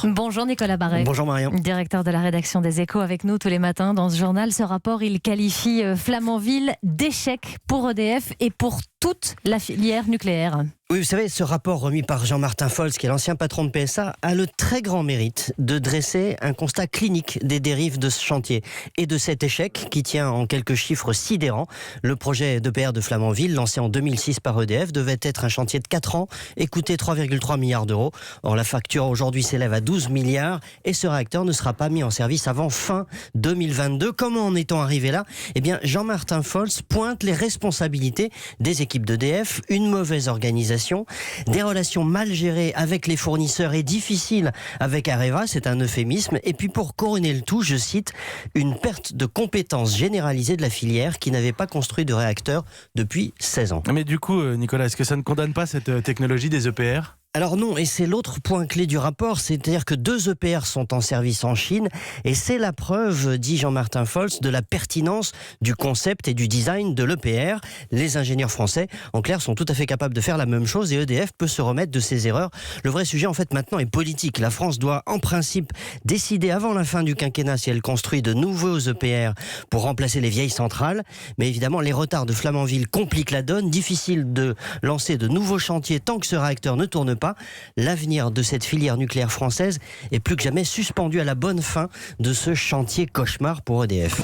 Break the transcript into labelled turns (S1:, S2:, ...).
S1: rencontre.
S2: Bonjour Nicolas Barret.
S1: Bonjour Marion.
S2: Directeur de la rédaction des Échos avec nous tous les matins dans ce journal. Ce rapport, il qualifie Flamanville d'échec pour EDF et pour toute la filière nucléaire.
S1: Oui, vous savez, ce rapport remis par Jean-Martin Folz, qui est l'ancien patron de PSA, a le très grand mérite de dresser un constat clinique des dérives de ce chantier et de cet échec qui tient en quelques chiffres sidérants. Le projet d'EPR de Flamanville, lancé en 2006 par EDF, devait être un chantier de 4 ans et coûter 3,3 milliards d'euros. Or, la facture aujourd'hui s'élève à 12 milliards et ce réacteur ne sera pas mis en service avant fin 2022. Comment en est-on arrivé là ? Eh bien, Jean-Martin Folz pointe les responsabilités des équipes d'EDF, une mauvaise organisation, des relations mal gérées avec les fournisseurs et difficiles avec Areva, c'est un euphémisme, et puis pour couronner le tout, je cite, une perte de compétences généralisée de la filière qui n'avait pas construit de réacteur depuis 16 ans.
S3: Mais du coup, Nicolas, est-ce que ça ne condamne pas cette technologie des EPR ?
S1: Alors non, et c'est l'autre point clé du rapport, c'est-à-dire que 2 EPR sont en service en Chine, et c'est la preuve, dit Jean-Martin Folz, de la pertinence du concept et du design de l'EPR. Les ingénieurs français, en clair, sont tout à fait capables de faire la même chose, et EDF peut se remettre de ses erreurs. Le vrai sujet, en fait, maintenant est politique. La France doit, en principe, décider avant la fin du quinquennat si elle construit de nouveaux EPR pour remplacer les vieilles centrales. Mais évidemment, les retards de Flamanville compliquent la donne. Difficile de lancer de nouveaux chantiers tant que ce réacteur ne tourne pas. L'avenir de cette filière nucléaire française est plus que jamais suspendu à la bonne fin de ce chantier cauchemar pour EDF.